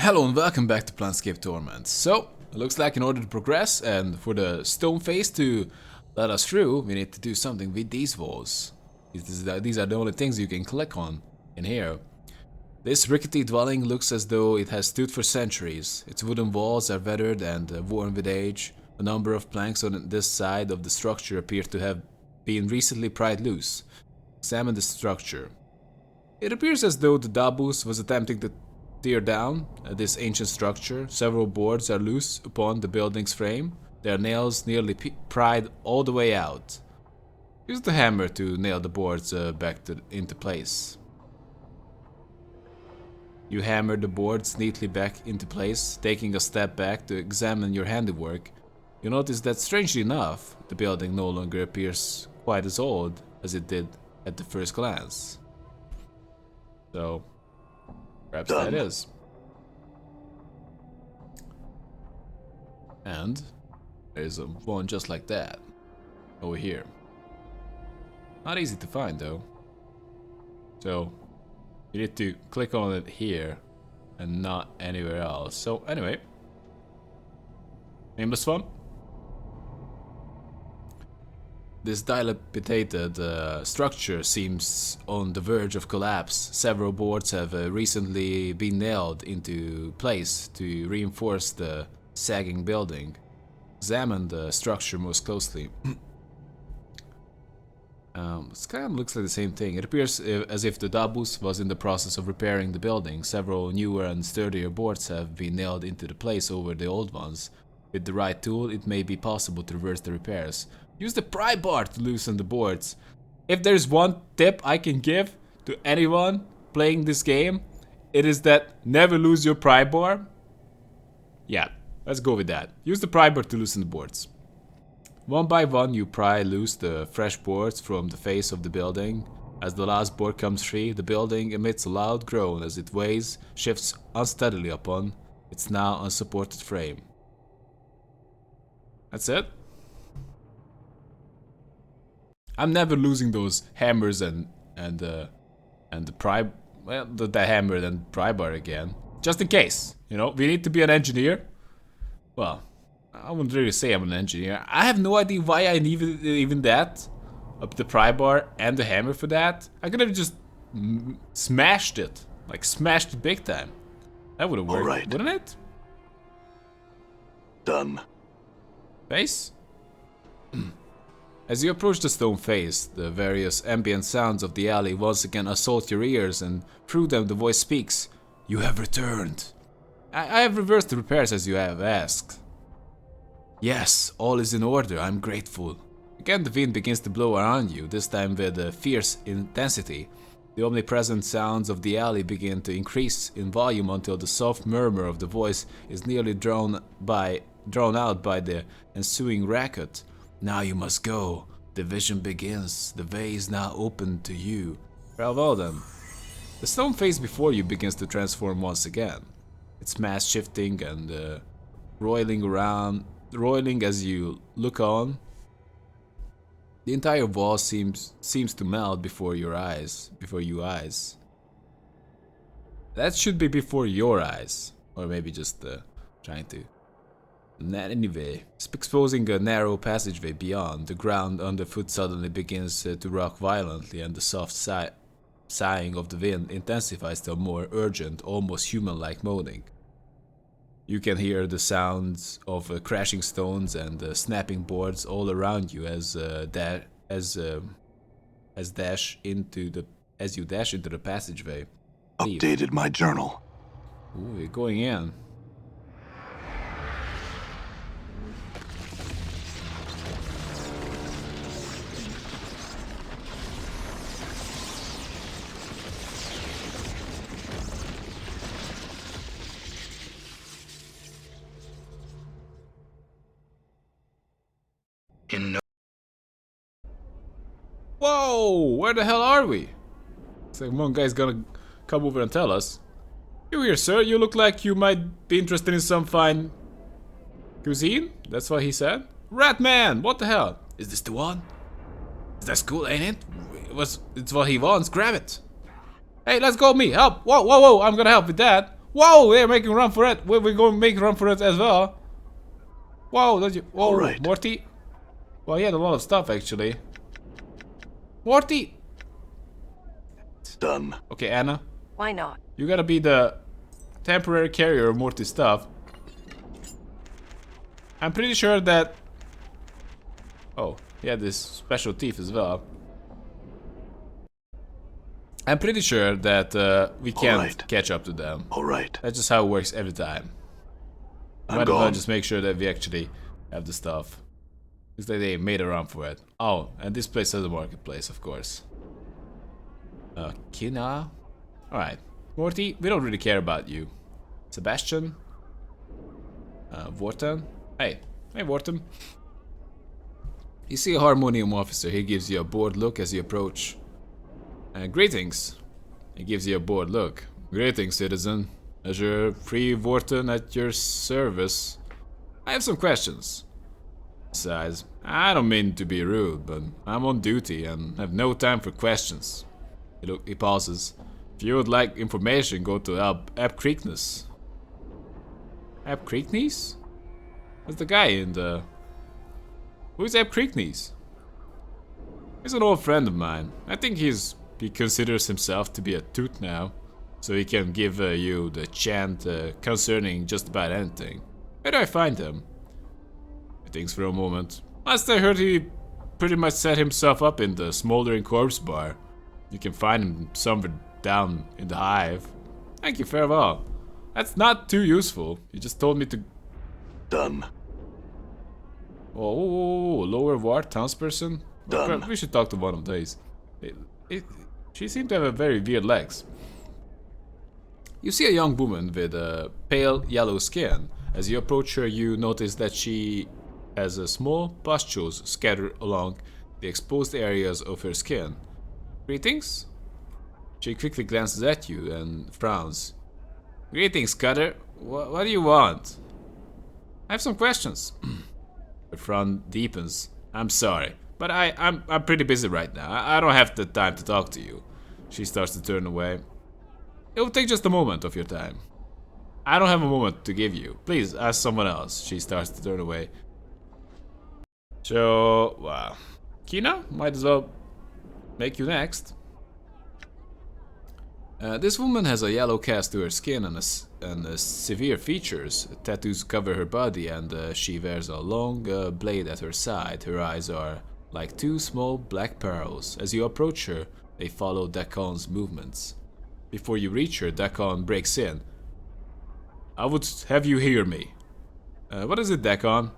Hello and welcome back to Planescape Torment. So, it looks like in order to progress and for the stone phase to let us through, we need to do something with these walls. These are the only things you can click on in here. This rickety dwelling looks as though it has stood for centuries. Its wooden walls are weathered and worn with age. A number of planks on this side of the structure appear to have been recently pried loose. Examine the structure. It appears as though the Dabus was attempting to tear down this ancient structure. Several boards are loose upon the building's frame, their nails nearly pried all the way out. Use the hammer to nail the boards back into place. You hammer the boards neatly back into place, taking a step back to examine your handiwork. You notice that, strangely enough, the building no longer appears quite as old as it did at the first glance. So, perhaps that is. And there's one just like that over here. Not easy to find though. So you need to click on it here and not anywhere else. So anyway, Nameless One. This dilapidated structure seems on the verge of collapse. Several boards have recently been nailed into place to reinforce the sagging building. Examine the structure most closely. This kind of looks like the same thing. It appears as if the Dabus was in the process of repairing the building. Several newer and sturdier boards have been nailed into the place over the old ones. With the right tool, it may be possible to reverse the repairs. Use the pry bar to loosen the boards. If there's one tip I can give to anyone playing this game, it is that never lose your pry bar. Yeah, let's go with that. Use the pry bar to loosen the boards. One by one you pry loose the fresh boards from the face of the building. As the last board comes free, the building emits a loud groan as it weighs, shifts unsteadily upon its now unsupported frame. That's it? I'm never losing those hammers and the pry, well, the hammer and pry bar again. Just in case, you know, we need to be an engineer. Well, I wouldn't really say I'm an engineer. I have no idea why I needed even that. Up the pry bar and the hammer for that. I could have just smashed it. Like smashed it big time. That would have worked, right, wouldn't it? Done. Face? As you approach the stone face, the various ambient sounds of the alley once again assault your ears, and through them the voice speaks. You have returned. I have reversed the repairs as you have asked. Yes, all is in order, I'm grateful. Again the wind begins to blow around you, this time with a fierce intensity. The omnipresent sounds of the alley begin to increase in volume until the soft murmur of the voice is nearly drowned out by the ensuing racket. Now you must go. The vision begins. The way is now open to you. Well then. The stone face before you begins to transform once again. Its mass shifting and roiling as you look on. The entire wall seems to melt before your eyes. That should be before your eyes, or maybe just trying to. Anyway, exposing a narrow passageway beyond, the ground underfoot suddenly begins to rock violently, and the soft sighing of the wind intensifies to a more urgent, almost human-like moaning. You can hear the sounds of crashing stones and snapping boards all around you as you dash into the passageway. Updated my journal. Ooh, you're going in. Whoa! Where the hell are we? It's like one guy's gonna come over and tell us. You here, sir? You look like you might be interested in some fine cuisine? That's what he said. Ratman! What the hell? Is this the one? That's cool, ain't it? It's what he wants. Grab it. Hey, let's go, me. Help. Whoa, whoa, whoa. I'm gonna help with that. Whoa, they're making a run for it. We're going to make a run for it as well. Whoa, don't you? Whoa, All right. Morty. Well, he had a lot of stuff actually. Morty. Done. Okay, Anna. Why not? You gotta be the temporary carrier of Morty's stuff. I'm pretty sure that... Oh, he had this special teeth as well. I'm pretty sure that we can't catch up to them. All right. That's just how it works every time. Might as well just make sure that we actually have the stuff. Looks like they made a run for it. Oh, and this place has a marketplace, of course. Kina? Alright. Morty, we don't really care about you. Sebastian? Vorten? Hey. Hey, Vorten. You see a Harmonium officer. He gives you a bored look as you approach. Greetings. He gives you a bored look. Greetings, citizen. Azure Free Vorten at your service. I have some questions. Besides, I don't mean to be rude, but I'm on duty and have no time for questions. He pauses. If you would like information, go to Ab Creekness. Ab Creekness? That's the guy in the... Who's Ab Creekness? He's an old friend of mine. I think he considers himself to be a toot now. So he can give you the chant concerning just about anything. Where do I find him? He thinks for a moment. Last I heard, he pretty much set himself up in the Smoldering Corpse Bar. You can find him somewhere down in the hive. Thank you, farewell. That's not too useful. You just told me to... Done. Oh, lower ward townsperson? Done. Well, we should talk to one of these. She seemed to have a very weird legs. You see a young woman with pale yellow skin. As you approach her, you notice that she has small pustules scattered along the exposed areas of her skin. Greetings? She quickly glances at you and frowns. Greetings, Cutter. What do you want? I have some questions. Her frown deepens. I'm sorry, but I'm pretty busy right now. I don't have the time to talk to you. She starts to turn away. It will take just a moment of your time. I don't have a moment to give you. Please ask someone else. She starts to turn away. So, wow. Kina, might as well make you next. This woman has a yellow cast to her skin and severe features. Tattoos cover her body and she wears a long blade at her side. Her eyes are like two small black pearls. As you approach her, they follow Dakon's movements. Before you reach her, Dakon breaks in. I would have you hear me. What is it, Dakon?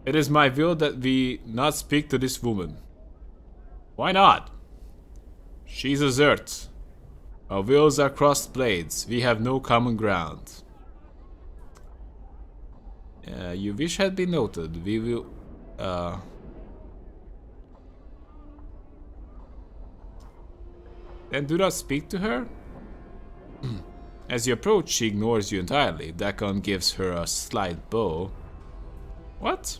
It is my will that we not speak to this woman. Why not? She's a Zert. Our wills are crossed blades. We have no common ground. Your wish had been noted. We will... Then do not speak to her? As you approach, she ignores you entirely. Dakon gives her a slight bow. What?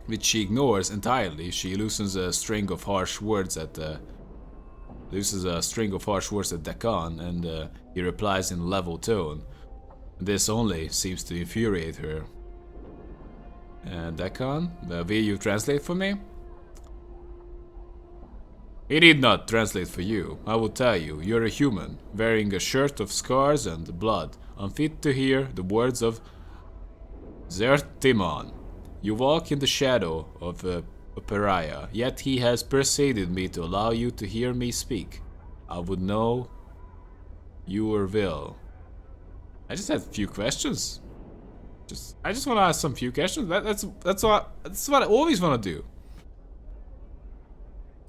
Which she ignores entirely. She loosens a string of harsh words at Dakon, and he replies in a level tone. This only seems to infuriate her. Dakon, will you translate for me? He need not translate for you. I will tell you, you're a human, wearing a shirt of scars and blood, unfit to hear the words of Zertimon. You walk in the shadow of a pariah, yet he has persuaded me to allow you to hear me speak. I would know your will. I just had a few questions. I just want to ask some few questions. That's what I always want to do.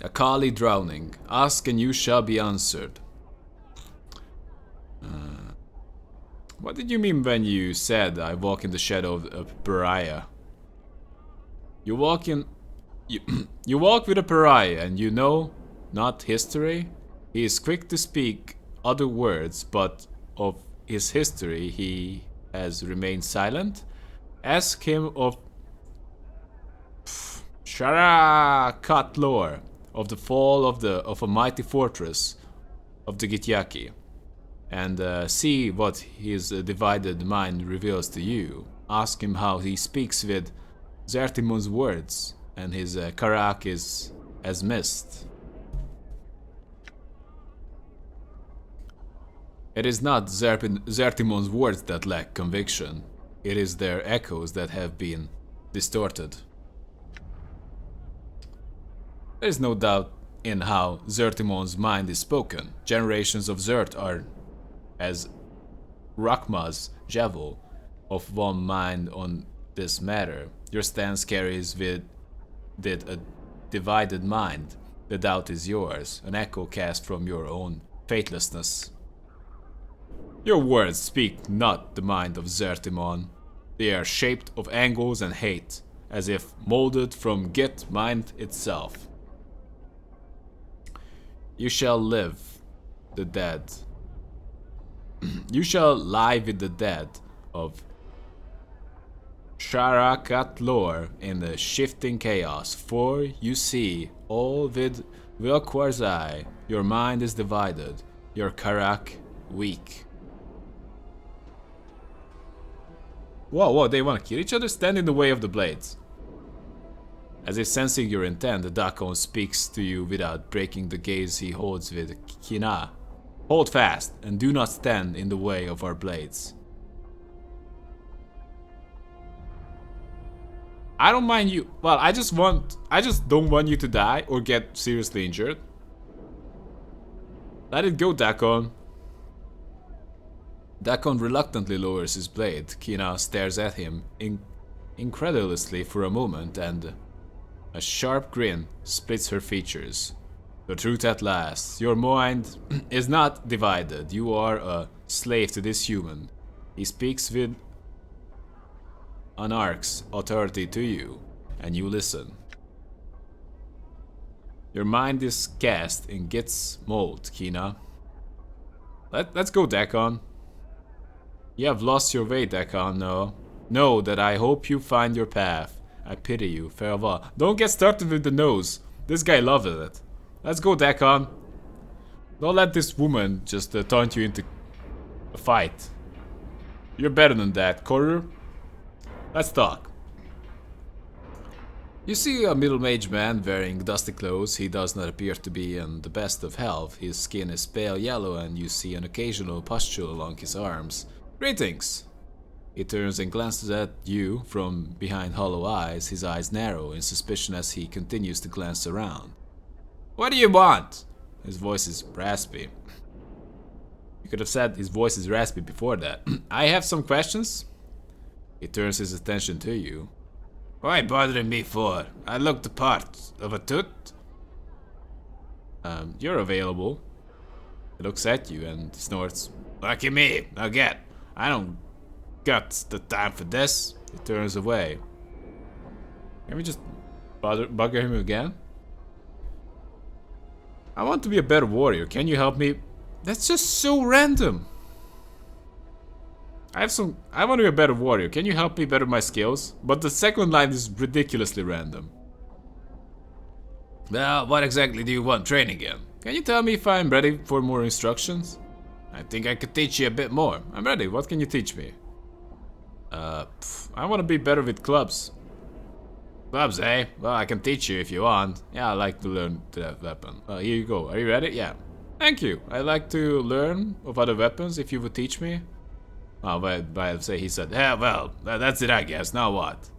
Akali drowning. Ask and you shall be answered. What did you mean when you said I walk in the shadow of a pariah? You walk with a pariah and you know not history. He is quick to speak other words, but of his history he has remained silent. Ask him of Sharakat lore, of the fall of a mighty fortress of the Gityaki. and see what his divided mind reveals to you. Ask him how he speaks with Zertimon's words, and his karak is as mist. It is not Zertimon's words that lack conviction. It is their echoes that have been distorted. There is no doubt in how Zertimon's mind is spoken. Generations of Zert are as Rakma's Javel of one mind on this matter. Your stance carries with it a divided mind. The doubt is yours, an echo cast from your own faithlessness. Your words speak not the mind of Zertimon. They are shaped of angles and hate, as if molded from Git mind itself. You shall live the dead. You shall lie with the dead of Sharakat lore in the shifting chaos, for you see all with Vilquar's eye. Your mind is divided, your Karak weak. Whoa, they want to kill each other? Stand in the way of the blades. As if sensing your intent, the Dakon speaks to you without breaking the gaze he holds with Kina. Hold fast, and do not stand in the way of our blades. I don't mind you. Well, I just don't want you to die or get seriously injured. Let it go, Dakon. Dakon reluctantly lowers his blade. Kina stares at him incredulously for a moment, and a sharp grin splits her features. The truth at last. Your mind is not divided. You are a slave to this human. He speaks with Anarch's authority to you, and you listen. Your mind is cast in Git's mold, Kina. Let's go, Dakon. You have lost your way, Dakon. No. Know that I hope you find your path. I pity you. Farewell. Don't get started with the nose. This guy loves it. Let's go, Dakon. Don't let this woman just taunt you into a fight. You're better than that, Korur. Let's talk. You see a middle-aged man wearing dusty clothes. He does not appear to be in the best of health. His skin is pale yellow, and you see an occasional pustule along his arms. Greetings! He turns and glances at you from behind hollow eyes. His eyes narrow in suspicion as he continues to glance around. What do you want? His voice is raspy. You could have said his voice is raspy before that. I have some questions. He turns his attention to you. Why bothering me for? I look the part of a toot. You're available. He looks at you and snorts. Lucky me, again. I don't got the time for this. He turns away. Can we just bugger him again? I want to be a better warrior. Can you help me? That's just so random. I want to be a better warrior. Can you help me better my skills? But the second line is ridiculously random. Well, what exactly do you want training in? Can you tell me if I'm ready for more instructions? I think I could teach you a bit more. I'm ready. What can you teach me? I want to be better with clubs. Clubs, eh? Well, I can teach you if you want. Yeah, I like to learn that weapon. Here you go. Are you ready? Yeah. Thank you. I like to learn of other weapons if you would teach me. Oh, but say he said, yeah, well, that's it, I guess. Now what?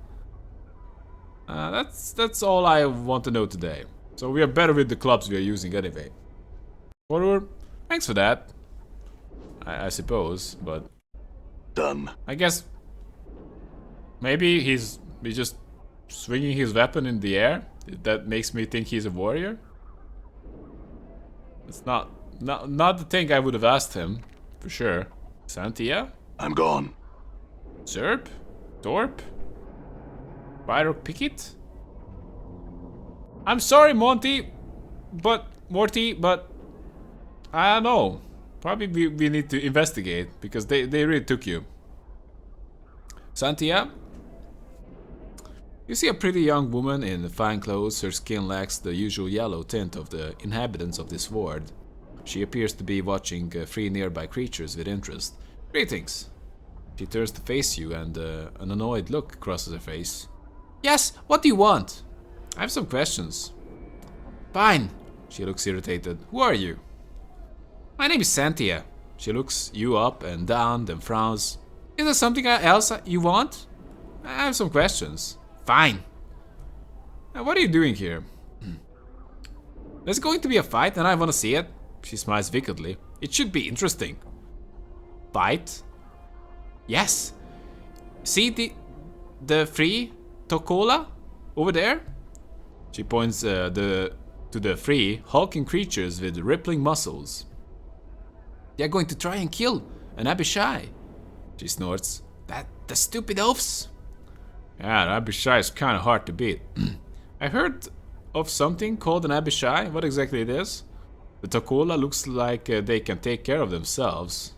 That's all I want to know today. So we are better with the clubs we are using anyway. Forward. Thanks for that. I suppose, but Done. I guess maybe he's just swinging his weapon in the air. That makes me think he's a warrior. It's not the thing I would have asked him, for sure. Santia? I'm gone. Zerp? Torp? Pyro Picket? I'm sorry, Morty, but I don't know. Probably we need to investigate because they really took you. Santia? You see a pretty young woman in fine clothes. Her skin lacks the usual yellow tint of the inhabitants of this world. She appears to be watching three nearby creatures with interest. Greetings. She turns to face you and an annoyed look crosses her face. Yes, what do you want? I have some questions. Fine. She looks irritated. Who are you? My name is Santia. She looks you up and down, then frowns. Is there something else you want? I have some questions. Fine. What are you doing here? There's going to be a fight and I want to see it. She smiles wickedly. It should be interesting. Fight? Yes. See the three Tokola over there? She points to the three hulking creatures with rippling muscles. They're going to try and kill an Abishai. She snorts. The stupid oafs. Yeah, an Abishai is kind of hard to beat. I heard of something called an Abishai. What exactly it is? The Tokola looks like they can take care of themselves.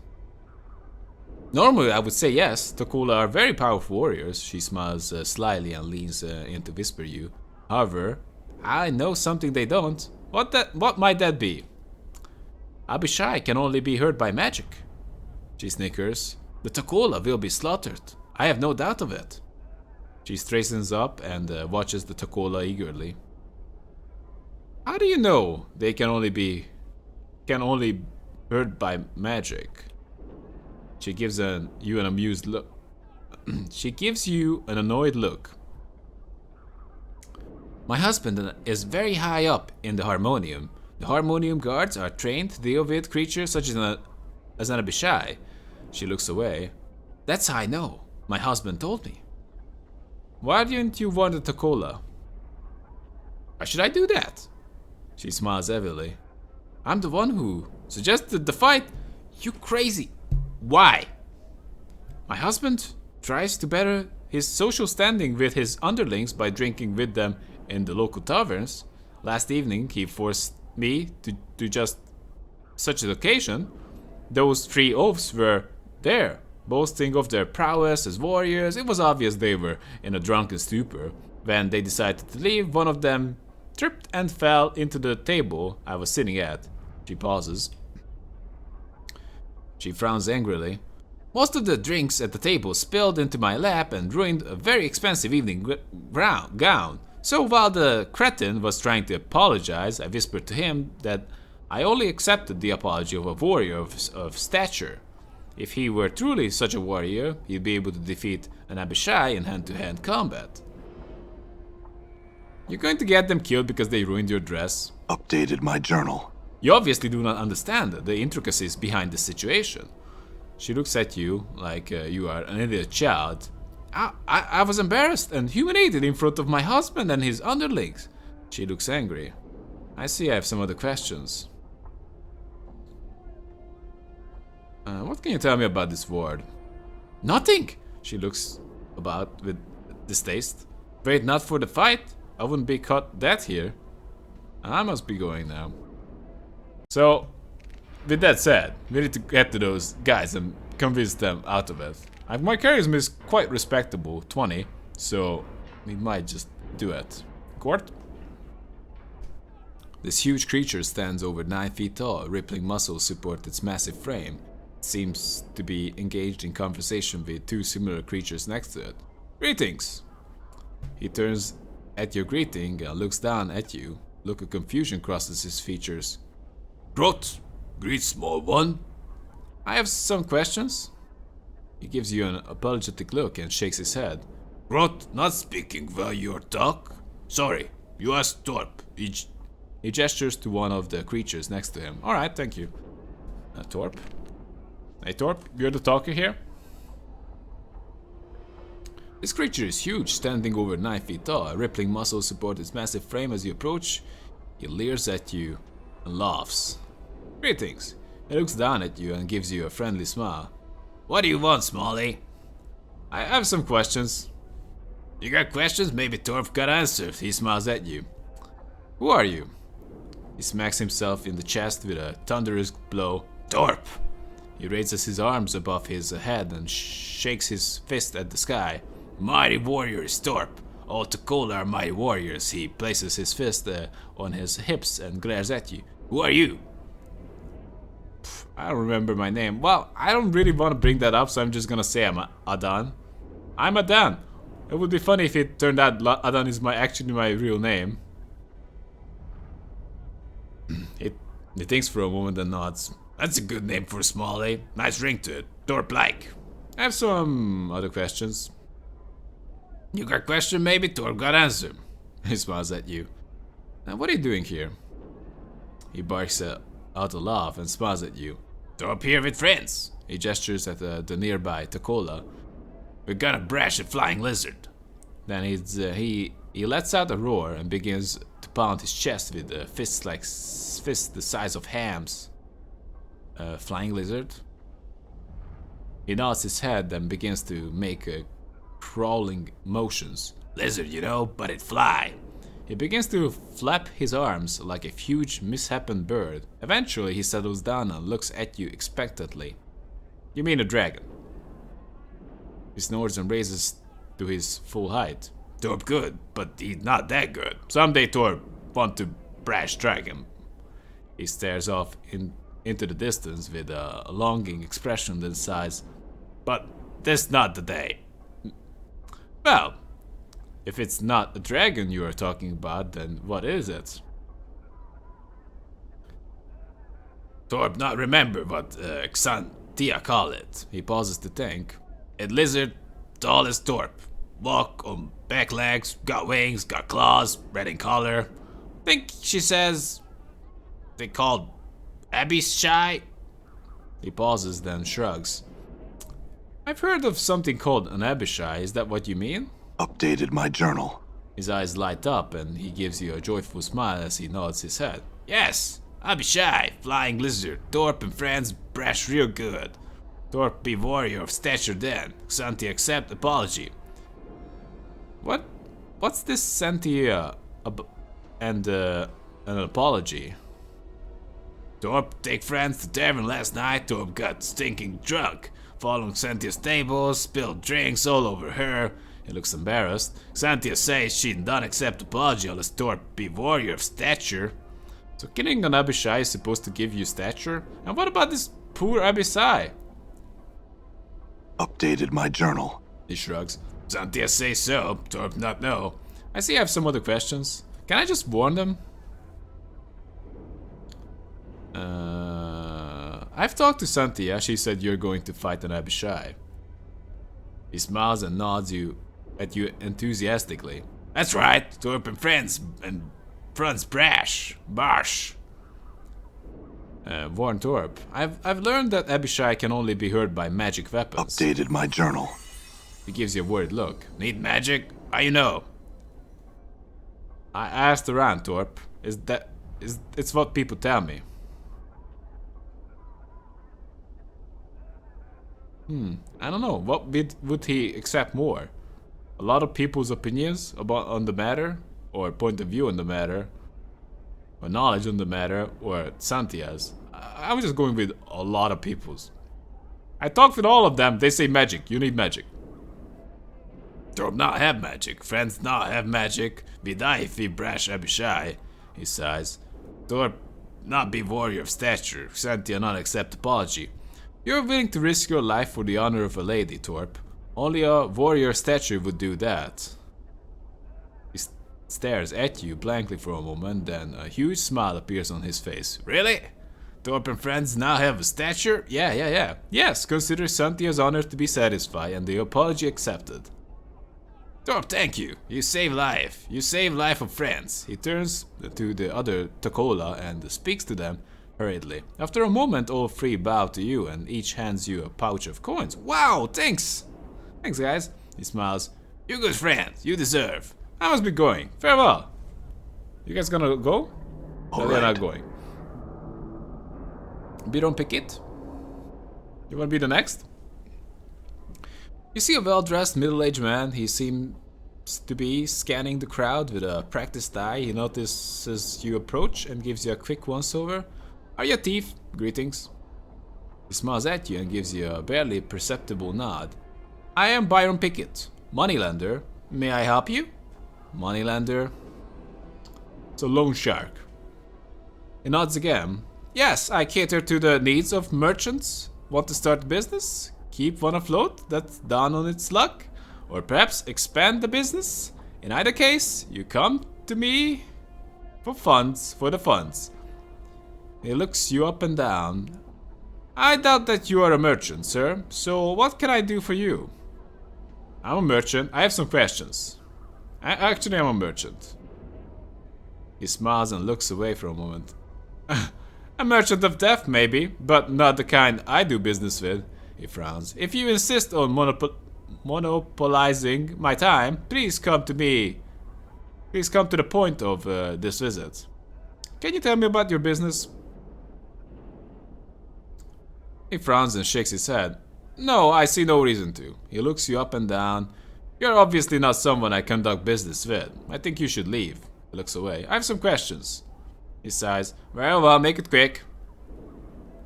Normally I would say yes. Tokola are very powerful warriors. She smiles slyly and leans in to whisper you. However, I know something they don't. What might that be? Abishai can only be hurt by magic. She snickers. The Tokola will be slaughtered. I have no doubt of it. She straightens up and watches the Tokola eagerly. How do you know they can only be hurt by magic? She gives you an amused look. She gives you an annoyed look. My husband is very high up in the Harmonium. The Harmonium guards are trained to deal with creatures such as an Abishai. She looks away. That's how I know. My husband told me. Why didn't you want a Tokola? Why should I do that? She smiles heavily. I'm the one who suggested the fight. You crazy. Why? My husband tries to better his social standing with his underlings by drinking with them in the local taverns. Last evening he forced me to do just such an occasion. Those three oafs were there, boasting of their prowess as warriors. It was obvious they were in a drunken stupor. When they decided to leave, one of them tripped and fell into the table I was sitting at. She pauses. She frowns angrily. Most of the drinks at the table spilled into my lap and ruined a very expensive evening gown. So while the cretin was trying to apologize, I whispered to him that I only accepted the apology of a warrior of stature. If he were truly such a warrior, he'd be able to defeat an Abishai in hand-to-hand combat. You're going to get them killed because they ruined your dress. Updated my journal. You obviously do not understand the intricacies behind the situation. She looks at you like you are an idiot child. I was embarrassed and humiliated in front of my husband and his underlings. She looks angry. I see I have some other questions. What can you tell me about this ward? Nothing! She looks about with distaste. Wait, not for the fight? I wouldn't be caught dead here. I must be going now. So, with that said, we need to get to those guys and convince them out of it. My charisma is quite respectable, 20, so we might just do it. Court? This huge creature stands over 9 feet tall, rippling muscles support its massive frame. It seems to be engaged in conversation with two similar creatures next to it. Greetings! He turns at your greeting and looks down at you. Look of confusion crosses his features. Grot, greet small one. I have some questions. He gives you an apologetic look and shakes his head. Grot, not speaking while you talk. Sorry, you asked Torp. He gestures to one of the creatures next to him. Alright, thank you. Torp? Hey Torp, you're the talker here? This creature is huge, standing over 9 feet tall. Rippling muscles support its massive frame as you approach. He leers at you and laughs. Greetings. He looks down at you and gives you a friendly smile. What do you want, Smalley? I have some questions. You got questions? Maybe Torp got answers. He smiles at you. Who are you? He smacks himself in the chest with a thunderous blow. Torp! He raises his arms above his head and shakes his fist at the sky. Mighty warrior is Torp. All Tokola are mighty warriors. He places his fist on his hips and glares at you. Who are you? I don't remember my name. Well, I don't really want to bring that up, so I'm just gonna say I'm Adan. I'm Adan. It would be funny if it turned out Adan is actually my real name. He thinks for a moment and nods. That's a good name for a small A. Nice ring to it. Torp-like. I have some other questions. You got question maybe? Torp got answer. He smiles at you. Now what are you doing here? He barks out a laugh and smiles at you. Torp here with friends. He gestures at the nearby Takola. We're gonna brash a flying lizard. Then he lets out a roar and begins to pound his chest with fists the size of hams. Flying lizard? He nods his head and begins to make crawling motions. Lizard, you know, but it fly. He begins to flap his arms like a huge misshapen bird. Eventually he settles down and looks at you expectantly. You mean a dragon? He snores and raises to his full height. Torp good, but he's not that good. Someday Torp want to brash dragon. He stares off into the distance with a longing expression that sighs. But this not the day. Well, if it's not a dragon you are talking about, then what is it? Torp not remember what Xantia call it. He pauses to think. A lizard, tall as Torp. Walk on back legs, got wings, got claws, red in color. Think she says they called Abishai? He pauses, then shrugs. I've heard of something called an Abishai, is that what you mean? Updated my journal. His eyes light up and he gives you a joyful smile as he nods his head. Yes, Abishai, flying lizard, Torp and friends brash real good. Torp be warrior of stature then, Xanti accept apology. What's this Xanti and an apology? Torp take friends to tavern last night. Torp got stinking drunk. Following Xantia's table, spilled drinks all over her. He looks embarrassed. Xantia says she don't accept apology unless Torp be warrior of stature. So killing an Abishai is supposed to give you stature? And what about this poor Abishai? Updated my journal. He shrugs. Xantia say so. Torp not know. I see I have some other questions. Can I just warn them? I've talked to Xantia. She said you're going to fight an Abishai. He smiles and nods at you enthusiastically. That's right. Torp and friends brash. Barsh. Warn Torp. I've learned that Abishai can only be hurt by magic weapons. Updated my journal. He gives you a worried look. Need magic? How you know? I asked around, Torp. It's what people tell me. I don't know. What would he accept more? A lot of people's opinions on the matter, or point of view on the matter, or knowledge on the matter, or Xantia's. I'm just going with a lot of people's. I talked with all of them. They say magic. You need magic. Torp not have magic. Friends not have magic. We die if we brash Abishai. He sighs. Torp not be warrior of stature. Xantia not accept apology. You're willing to risk your life for the honor of a lady, Torp. Only a warrior stature would do that. He stares at you blankly for a moment, then a huge smile appears on his face. Really? Torp and friends now have a stature? Yeah. Yes, consider Xantia's honor to be satisfied and the apology accepted. Torp, thank you. You save life. You save life of friends. He turns to the other Takola and speaks to them hurriedly. After a moment, all three bow to you and each hands you a pouch of coins. Wow, thanks! Thanks, guys. He smiles. You good friends. You deserve. I must be going. Farewell. You guys gonna go? No, they're not going. Biron Pickett? You wanna be the next? You see a well-dressed middle-aged man. He seems to be scanning the crowd with a practiced eye. He notices you approach and gives you a quick once-over. Are you a thief? Greetings. He smiles at you and gives you a barely perceptible nod. I am Byron Pickett, moneylender. May I help you? Moneylender. It's a loan shark. He nods again. Yes, I cater to the needs of merchants. Want to start a business? Keep one afloat that's down on its luck? Or perhaps expand the business? In either case, you come to me for the funds. He looks you up and down. I doubt that you are a merchant, sir. So what can I do for you? I'm a merchant. I have some questions. Actually, I'm a merchant. He smiles and looks away for a moment. A merchant of death, maybe, but not the kind I do business with. He frowns. If you insist on monopolizing my time, please come to me. Please come to the point of this visit. Can you tell me about your business? He frowns and shakes his head. No, I see no reason to. He looks you up and down. You're obviously not someone I conduct business with. I think you should leave. He looks away. I have some questions. He sighs. Well, make it quick.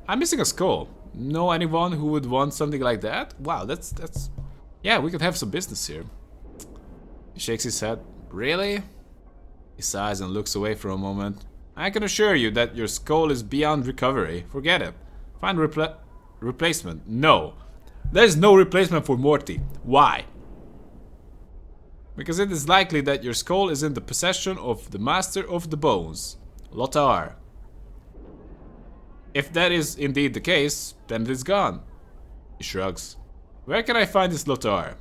I'm missing a skull. Know anyone who would want something like that? Wow, that's... Yeah, we could have some business here. He shakes his head. Really? He sighs and looks away for a moment. I can assure you that your skull is beyond recovery. Forget it. Find replacement. No. There's no replacement for Morty. Why? Because it is likely that your skull is in the possession of the Master of the Bones, Lothar. If that is indeed the case, then it is gone. He shrugs. Where can I find this Lothar?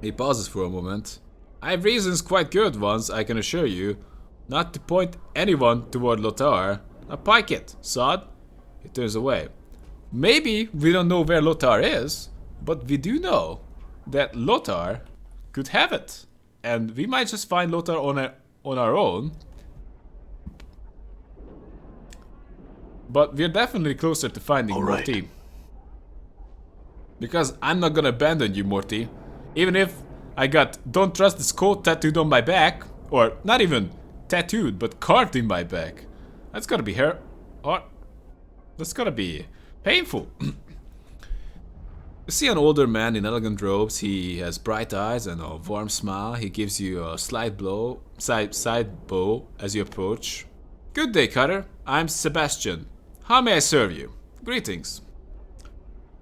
He pauses for a moment. I have reasons, quite good ones, I can assure you, not to point anyone toward Lothar. Now pike it, sod. He turns away. Maybe we don't know where Lothar is, but we do know that Lothar could have it. And we might just find Lothar on our own. But we're definitely closer to finding Morty. Because I'm not gonna abandon you, Morty. Even if I got "Don't trust this quote" tattooed on my back. Or not even tattooed, but carved in my back. That's gotta be that's gotta be painful. You see an older man in elegant robes. He has bright eyes and a warm smile. He gives you a side bow as you approach. Good day, Cutter. I'm Sebastian. How may I serve you? Greetings.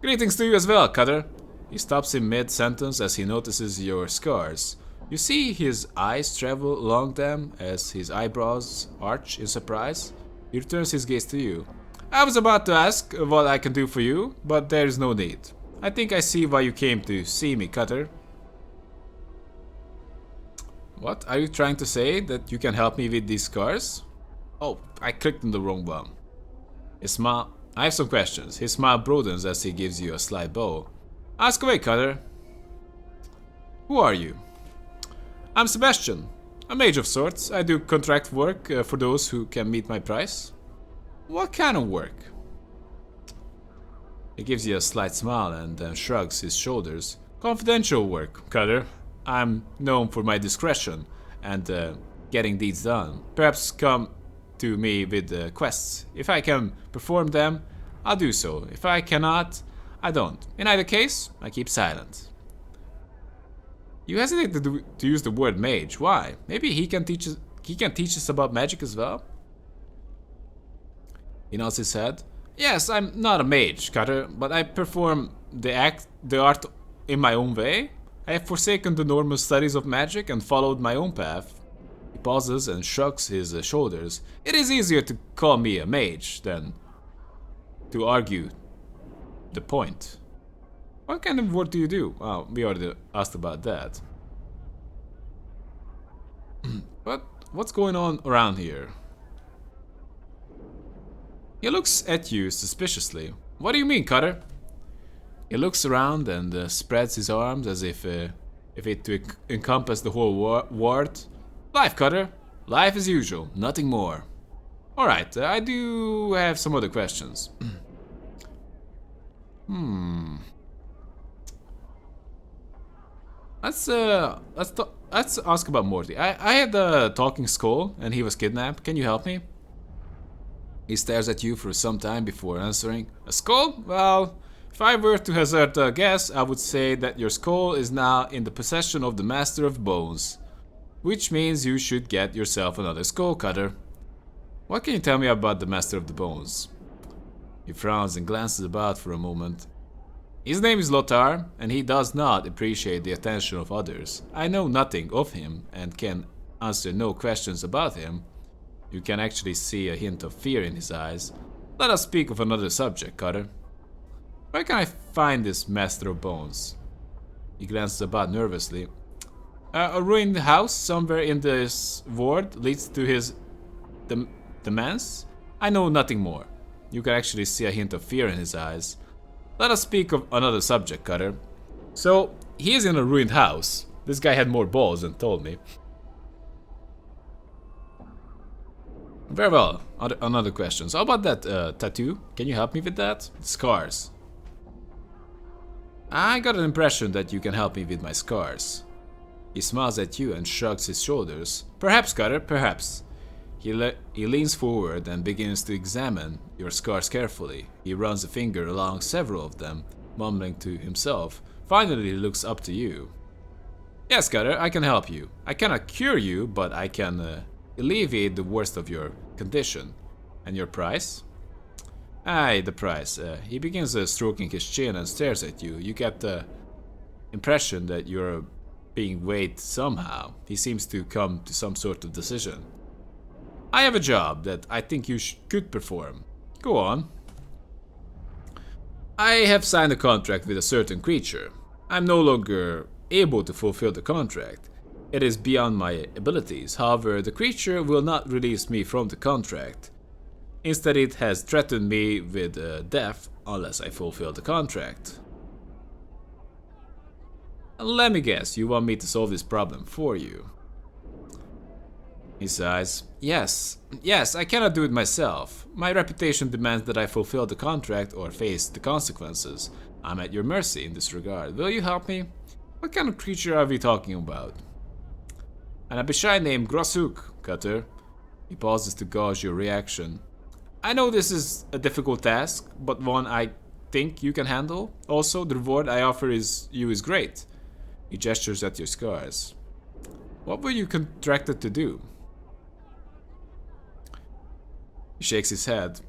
Greetings to you as well, Cutter. He stops in mid-sentence as he notices your scars. You see his eyes travel along them as his eyebrows arch in surprise. He returns his gaze to you. I was about to ask what I can do for you, but there is no need. I think I see why you came to see me, Cutter. What? Are you trying to say that you can help me with these scars? Oh, I clicked on the wrong one. His smile... I have some questions. His smile broadens as he gives you a slight bow. Ask away, Cutter. Who are you? I'm Sebastian. A mage of sorts. I do contract work for those who can meet my price. What kind of work? He gives you a slight smile and then shrugs his shoulders. Confidential work, Cutter. I'm known for my discretion and getting deeds done. Perhaps come to me with quests. If I can perform them, I'll do so. If I cannot, I don't. In either case, I keep silent. You hesitate to use the word mage. Why? Maybe he can teach us about magic as well? He nods his head. Yes, I'm not a mage, Cutter, but I perform the art in my own way. I have forsaken the normal studies of magic and followed my own path. He pauses and shrugs his shoulders. It is easier to call me a mage than to argue the point. What kind of work do you do? Oh, we already asked about that. But what's going on around here? He looks at you suspiciously. What do you mean, Cutter? He looks around and spreads his arms as if it to encompass the whole ward. Life, Cutter. Life as usual, nothing more. Alright, I do have some other questions. Let's ask about Morty. I had a talking skull and he was kidnapped. Can you help me? He stares at you for some time before answering. A skull? Well, if I were to hazard a guess, I would say that your skull is now in the possession of the Master of Bones. Which means you should get yourself another skull, Cutter. What can you tell me about the Master of the Bones? He frowns and glances about for a moment. His name is Lothar, and he does not appreciate the attention of others. I know nothing of him and can answer no questions about him. You can actually see a hint of fear in his eyes. Let us speak of another subject, Cutter. Where can I find this Master of Bones? He glances about nervously. A ruined house somewhere in this ward leads to his demands? I know nothing more. You can actually see a hint of fear in his eyes. Let us speak of another subject, Cutter. So, he is in a ruined house. This guy had more balls than told me. Very well. Another question. So how about that tattoo? Can you help me with that? Scars. I got an impression that you can help me with my scars. He smiles at you and shrugs his shoulders. Perhaps, Cutter, perhaps. He leans forward and begins to examine your scars carefully. He runs a finger along several of them, mumbling to himself. Finally, he looks up to you. Yes, Cutter, I can help you. I cannot cure you, but I can alleviate the worst of your condition. And your price? Aye, the price. He begins stroking his chin and stares at you. You get the impression that you're being weighed somehow. He seems to come to some sort of decision. I have a job that I think you could perform. Go on. I have signed a contract with a certain creature. I'm no longer able to fulfill the contract. It is beyond my abilities. However, the creature will not release me from the contract. Instead, it has threatened me with death unless I fulfill the contract. Let me guess, you want me to solve this problem for you. He sighs. Yes, I cannot do it myself. My reputation demands that I fulfill the contract or face the consequences. I'm at your mercy in this regard. Will you help me? What kind of creature are we talking about? An Abishai named Grosuk, Cutter. He pauses to gauge your reaction. I know this is a difficult task, but one I think you can handle. Also, the reward I offer you is great. He gestures at your scars. What were you contracted to do? He shakes his head.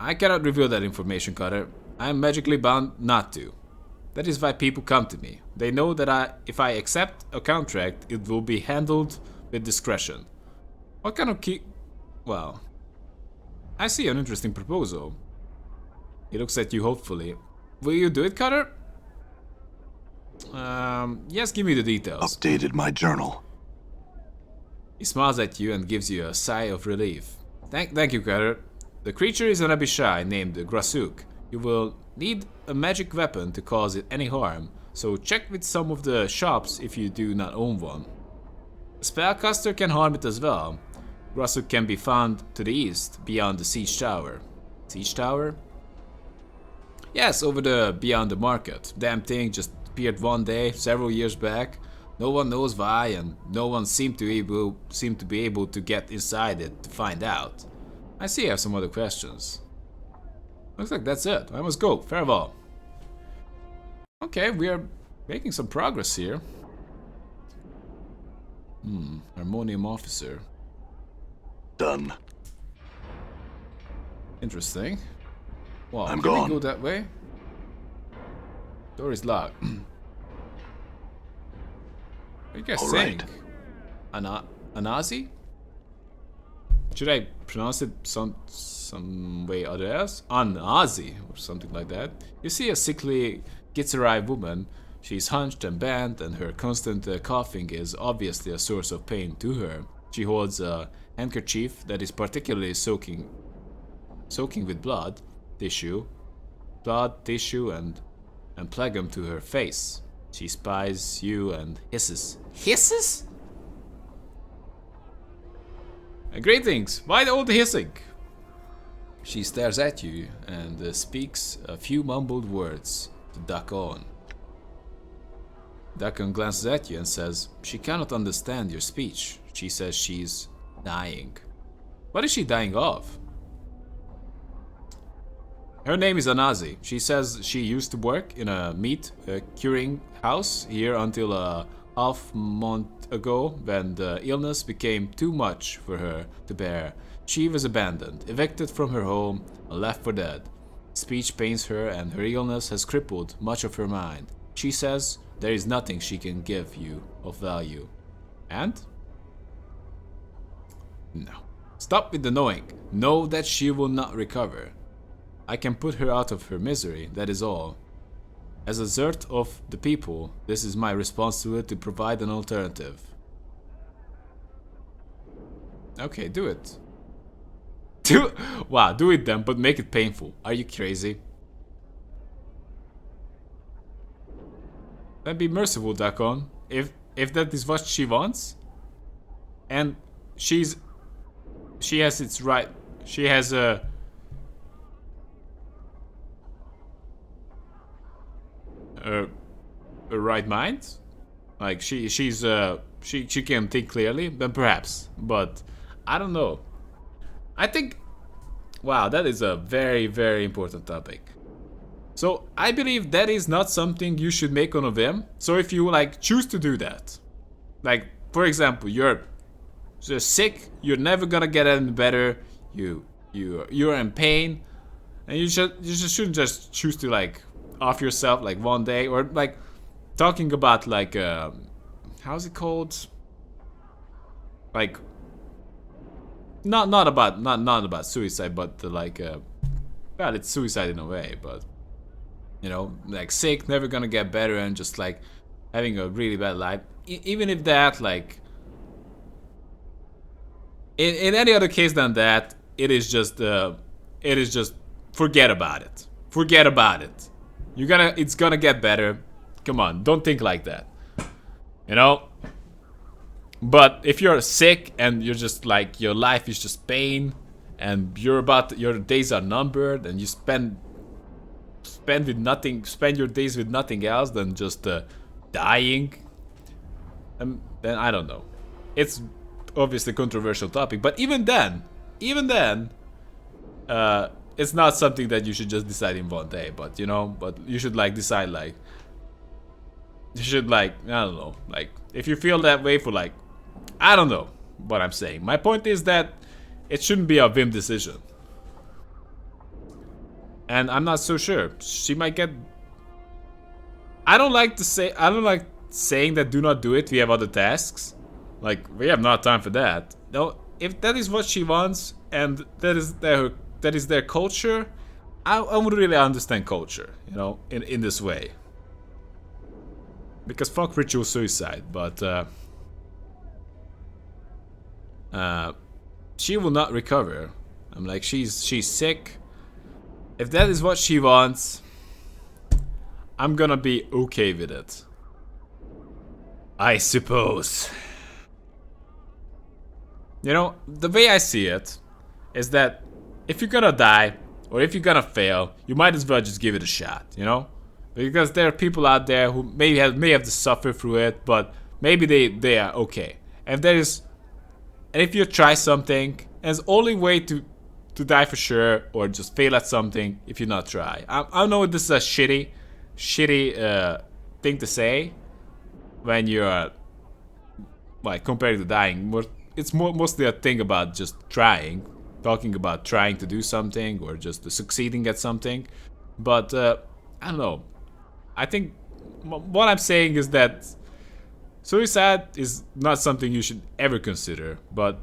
I cannot reveal that information, Cutter. I am magically bound not to. That is why people come to me. They know that if I accept a contract, it will be handled with discretion. What kind of Well, I see an interesting proposal. He looks at you hopefully. Will you do it, Cutter? Yes, give me the details. Updated my journal. He smiles at you and gives you a sigh of relief. Thank you, Cutter. The creature is an Abishai named Grasuk. You will need a magic weapon to cause it any harm, so check with some of the shops if you do not own one. A spellcaster can harm it as well. Grasuk can be found to the east, beyond the siege tower. Siege tower? Yes, over beyond the market. Damn thing just appeared one day, several years back. No one knows why, and no one seemed to be able to get inside it to find out. I see I have some other questions. Looks like that's it. I must go. Farewell. Okay, we are making some progress here. Harmonium officer. Done. Interesting. Wow, I'm can gone. we go that way? Door is locked. What are you guys saying? Right. Anazi? Should I pronounce it some way other else? Anazi or something like that. You see a sickly Gitzerai woman. She's hunched and bent, and her constant coughing is obviously a source of pain to her. She holds a handkerchief that is particularly soaking with blood, tissue, and phlegm to her face. She spies you and hisses. Hisses? Greetings! Why all the hissing? She stares at you and speaks a few mumbled words to Dakon. Dakon glances at you and says, she cannot understand your speech. She says she's dying. What is she dying of? Her name is Anazi. She says she used to work in a meat curing house here until a half month ago when the illness became too much for her to bear. She was abandoned, evicted from her home, and left for dead. Speech pains her, and her illness has crippled much of her mind. She says there is nothing she can give you of value. And? No. Stop with the knowing. Know that she will not recover. I can put her out of her misery, that is all. As a Zert of the people, this is my responsibility to provide an alternative. Okay, do it. Wow, do it then, but make it painful. Are you crazy? Then be merciful, Dakon. If that is what she wants, and she has its right. She has a right mind. Like she can think clearly. Then perhaps, but I don't know. I think, wow, that is a very, very important topic. So I believe that is not something you should make on a whim. So if you like choose to do that, like for example, you're sick, you're never gonna get any better, you're in pain, and you shouldn't just choose to like off yourself like one day, or like talking about like how's it called? Like not about suicide, but like well, it's suicide in a way, but you know, like sick, never gonna get better, and just like having a really bad life. Even if that, like in any other case than that, it is just forget about it. Forget about it. It's gonna get better. Come on, don't think like that. You know? But if you're sick and you're just like your life is just pain, and your days are numbered, and you spend your days with nothing else than just dying, then I don't know. It's obviously a controversial topic, but even then, it's not something that you should just decide in one day. But you know, but you should like decide, like you should like, I don't know, like if you feel that way for like, I don't know what I'm saying. My point is that it shouldn't be a whim decision. And I'm not so sure. She might get... I don't like saying that do not do it. We have other tasks. Like, we have not time for that. No, if that is what she wants and that is their culture, I would really understand culture, you know, in this way. Because fuck ritual suicide, but she will not recover. I'm like, she's sick. If that is what she wants, I'm gonna be okay with it, I suppose. You know, the way I see it is that if you're gonna die or if you're gonna fail, you might as well just give it a shot, you know? Because there are people out there who may have to suffer through it, but maybe they are okay. And if you try something, and it's only way to die for sure, or just fail at something if you not try. I know this is a shitty thing to say when you're like compared to dying. It's mostly a thing about just trying, talking about trying to do something or just succeeding at something. But I don't know. I think what I'm saying is that suicide is not something you should ever consider, but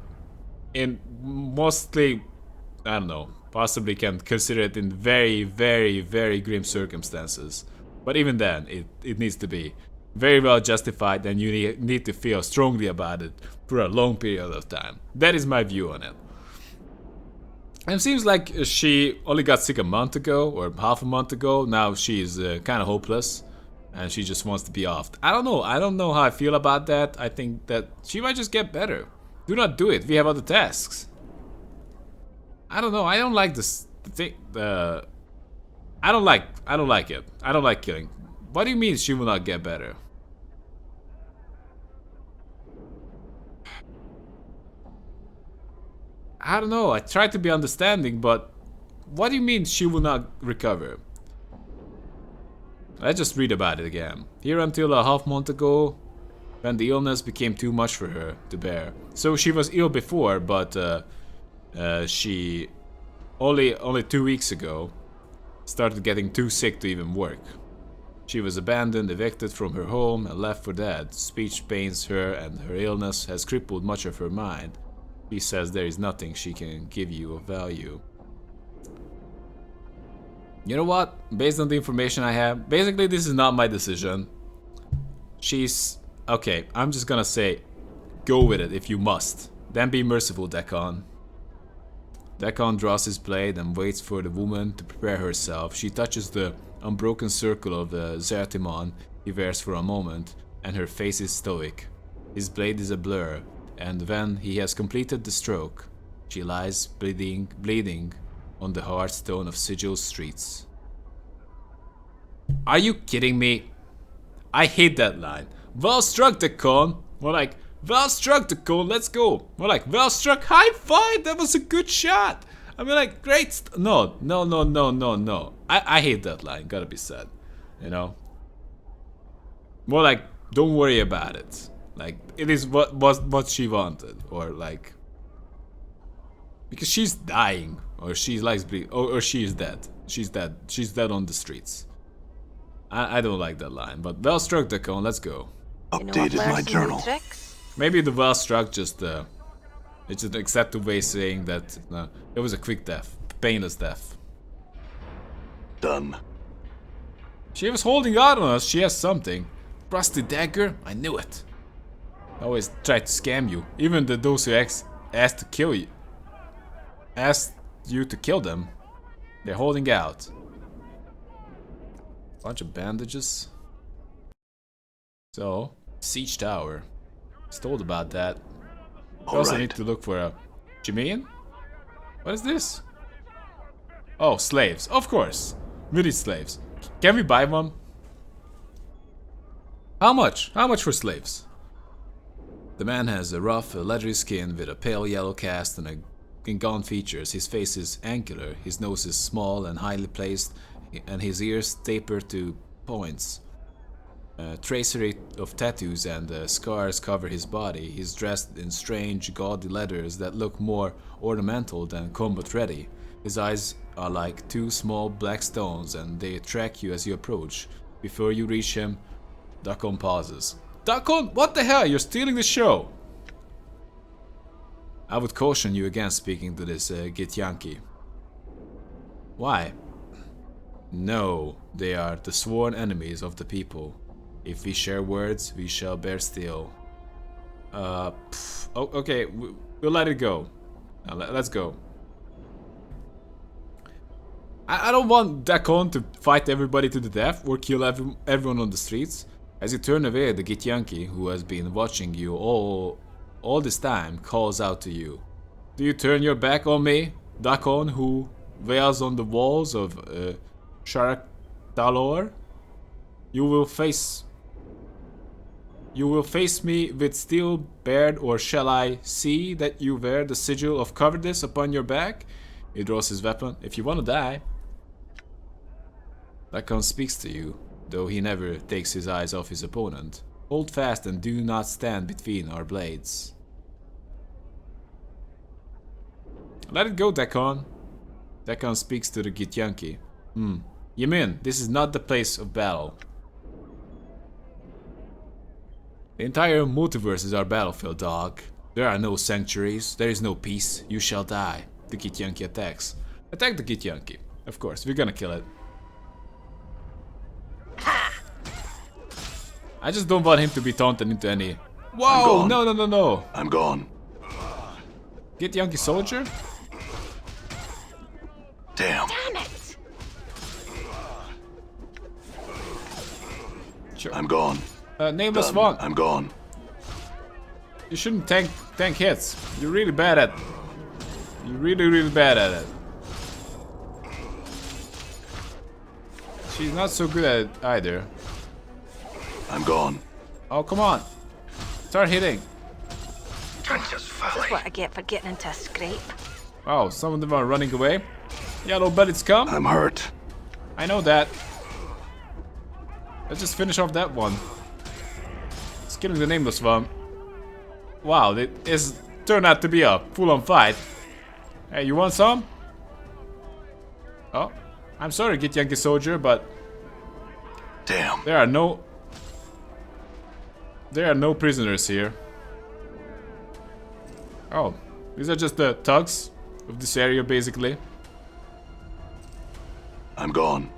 in mostly, I don't know, possibly can consider it in very, very, very grim circumstances. But even then, it needs to be very well justified, and you need to feel strongly about it for a long period of time. That is my view on it. And it seems like she only got sick a month ago, or half a month ago. Now she's kind of hopeless, and she just wants to be off. I don't know how I feel about that. I think that she might just get better. Do not do it. We have other tasks. I don't know. I don't like this thing. I don't like it. I don't like killing. What do you mean she will not get better? I don't know. I try to be understanding, but what do you mean she will not recover? Let's just read about it again. Here until a half month ago, when the illness became too much for her to bear. So she was ill before, but She only 2 weeks ago started getting too sick to even work. She was abandoned, evicted from her home, and left for dead. Speech pains her, and her illness has crippled much of her mind. She says there is nothing she can give you of value. You know what? Based on the information I have, basically this is not my decision. She's... okay, I'm just gonna say, go with it if you must. Then be merciful, Dekon. Dekon draws his blade and waits for the woman to prepare herself. She touches the unbroken circle of the Zertimon he wears for a moment, and her face is stoic. His blade is a blur, and when he has completed the stroke, she lies bleeding on the hard stone of Sigil streets. Are you kidding me? I hate that line. Well struck, Dekon. More like, well struck, Dekon, let's go. More like, well struck, high five, that was a good shot. I mean, like, great. No. I hate that line, gotta be said. You know? More like, don't worry about it. Like, it is what she wanted. Or, like, because she's dying. Or she likes bleeding. Or she is dead. She's dead. She's dead on the streets. I don't like that line. But well struck, Dekon, let's go. Updated my journal. Maybe the well struck just it's an accepted way saying that it was a quick death, painless death. Done. She was holding out on us. She has something. Rusty dagger. I knew it. I always tried to scam you. Even those who asked to kill you, asked you to kill them. They're holding out. Bunch of bandages. So, siege tower. I was told about that. We also need to look for a Chimean? What is this? Oh, slaves. Of course. We need slaves. Can we buy one? How much? How much for slaves? The man has a rough, leathery skin with a pale yellow cast and gaunt features. His face is angular, his nose is small and highly placed, and his ears taper to points. Tracery of tattoos and scars cover his body. He's dressed in strange, gaudy leathers that look more ornamental than combat ready. His eyes are like two small black stones, and they track you as you approach. Before you reach him, Dakon pauses. Dakon, what the hell? You're stealing the show! I would caution you against speaking to this Githyanki. Why? No, they are the sworn enemies of the people. If we share words, we shall bear steel. Okay, we'll let it go. Let's go. I don't want Dakon to fight everybody to the death or kill everyone on the streets. As you turn away, the Githyanki, who has been watching you all this time, calls out to you. Do you turn your back on me, Dakon, who wails on the walls of Sharak Talor? You will face me with steel bared, or shall I see that you wear the sigil of cowardice upon your back? He draws his weapon. If you want to die. Dakon speaks to you, though he never takes his eyes off his opponent. Hold fast and do not stand between our blades. Let it go, Dakon. Dakon speaks to the Githyanki. Yamin, this is not the place of battle. The entire multiverse is our battlefield, dog. There are no sanctuaries, there is no peace, you shall die. The Githyanki attacks. Attack the Githyanki. Of course, we're gonna kill it. I just don't want him to be taunted into any... Whoa! No. I'm gone. Githyanki soldier? Damn. Damn it! Sure. I'm gone. Nameless Done. One. I'm gone. You shouldn't tank hits. You're really bad at... You're really bad at it. She's not so good at it either. I'm gone. Oh, come on. Start hitting. This is what I get for getting into a scrape. Oh, some of them are running away. Yellow bellies come. I'm hurt. I know that. Let's just finish off that one. It's killing the Nameless One. Wow, it is turned out to be a full-on fight. Hey, you want some? Oh, I'm sorry, Git Yankee Soldier, but Damn. there are no prisoners here. Oh, these are just the thugs of this area, basically. I'm gone.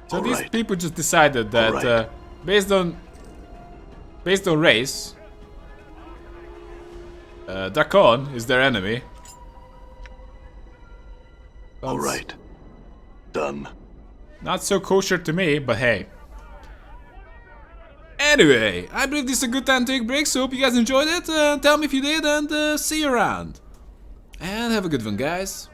So All these right. people just decided that, right. based on race, Drakon is their enemy. All Sounds right. Done. Not so kosher to me, but hey. Anyway, I believe this is a good time to take a break, so hope you guys enjoyed it. Tell me if you did, and see you around. And have a good one, guys.